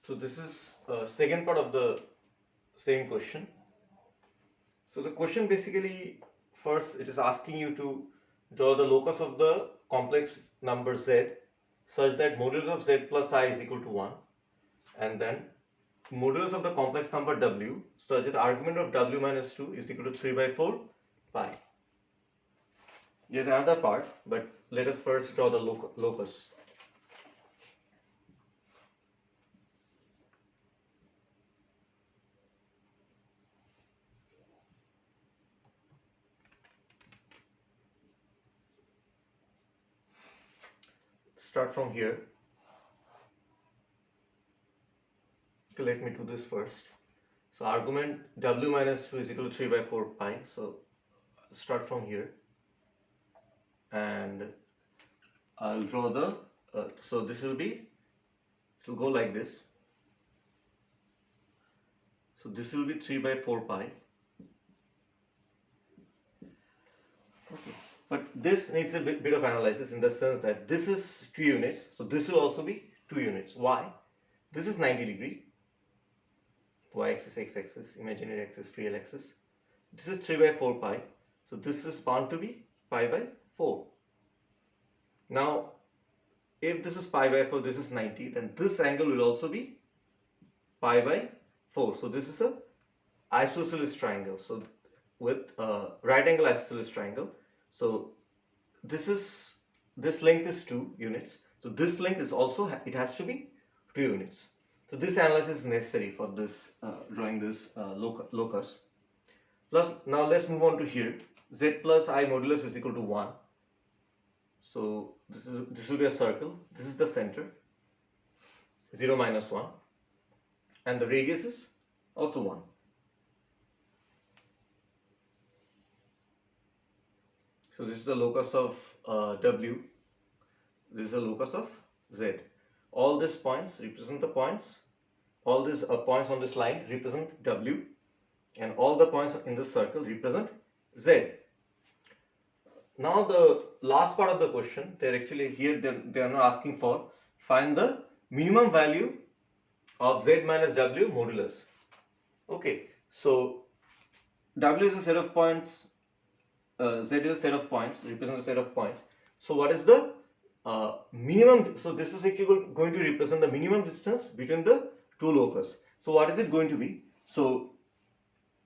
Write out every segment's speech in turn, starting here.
So this is second part of the same question. So the question basically, first it is asking you to draw the locus of the complex number z such that modulus of z plus I is equal to 1, and then modulus of the complex number w such that the argument of w minus 2 is equal to 3 by 4 pi. There's another part, but let us first draw the locus. Start from here. Okay, let me do this first. So argument w minus 2 is equal to 3 by 4 pi. So start from here, and I'll draw the so this will be, it will go like this. So this will be 3 by 4 pi. Okay. But this needs a bit of analysis in the sense that this is 2 units, so this will also be 2 units. Why? This is 90 degree, y-axis, x-axis, imaginary axis, real axis. This is 3 by 4 pi, so this is bound to be pi by 4. Now, if this is pi by 4, this is 90, then this angle will also be pi by 4. So this is a isosceles triangle. So with right angle isosceles triangle. So this length is 2 units. So this length is also, it has to be 2 units. So this analysis is necessary for this drawing this locus. Now let's move on to here. Z plus I modulus is equal to 1. So this will be a circle. This is the center. 0 minus 1. And the radius is also 1. So this is the locus of W. This is the locus of Z. All these points represent the points. All these points on this line represent W. And all the points in this circle represent Z. Now the last part of the question, they're actually here, they are not asking for find the minimum value of Z minus W modulus. Okay, so W is a set of points, Z is a set of points, represents a set of points. So what is the minimum? So this is actually going to represent the minimum distance between the two locus. So what is it going to be? So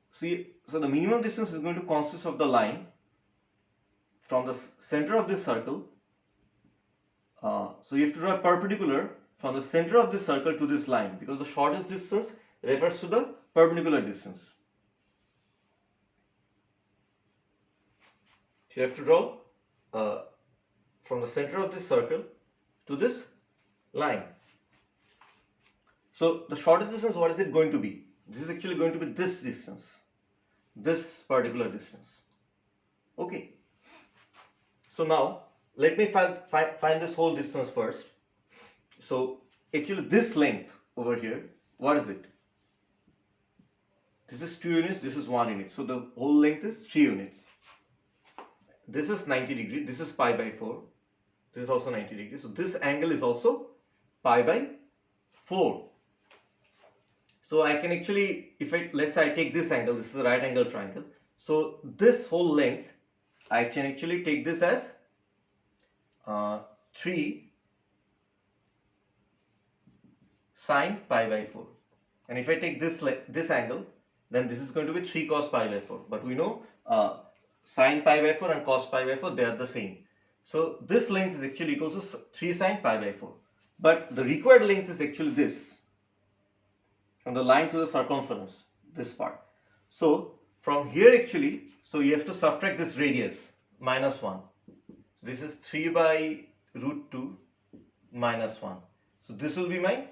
see, so the minimum distance is going to consist of the line from the center of this circle. So you have to draw a perpendicular from the center of this circle to this line, because the shortest distance refers to the perpendicular distance. So you have to draw from the center of this circle to this line. So the shortest distance, what is it going to be? This is actually going to be this distance, this particular distance. Okay. So now let me find this whole distance first. So actually this length over here, what is it? This is 2 units, this is 1 unit. So the whole length is 3 units. This is 90 degree, this is pi by 4. This is also 90 degree. So this angle is also pi by 4. So I can actually, let's say I take this angle, this is a right angle triangle. So this whole length, I can actually take this as 3 sine pi by 4. And if I take this angle, then this is going to be 3 cos pi by 4. But we know sine pi by 4 and cos pi by 4, they are the same. So this length is actually equal to 3 sine pi by 4. But the required length is actually this, from the line to the circumference, this part. So from here actually, so you have to subtract this radius, minus 1. This is 3 by root 2 minus 1. So this will be my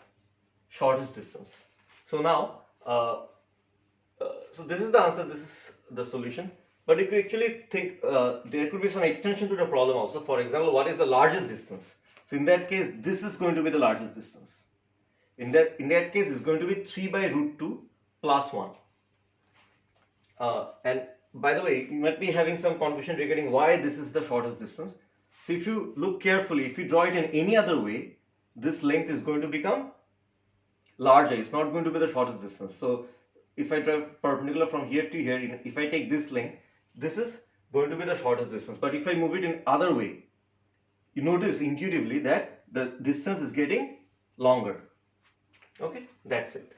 shortest distance. So now, so this is the answer, this is the solution. But you could actually think, there could be some extension to the problem also. For example, what is the largest distance? So in that case, this is going to be the largest distance. In that case, it's going to be 3 by root 2 plus 1. And by the way, you might be having some confusion regarding why this is the shortest distance. So if you look carefully, if you draw it in any other way, this length is going to become larger, it's not going to be the shortest distance. So if I draw perpendicular from here to here, if I take this length, this is going to be the shortest distance. But if I move it in other way, you notice intuitively that the distance is getting longer. Okay, that's it.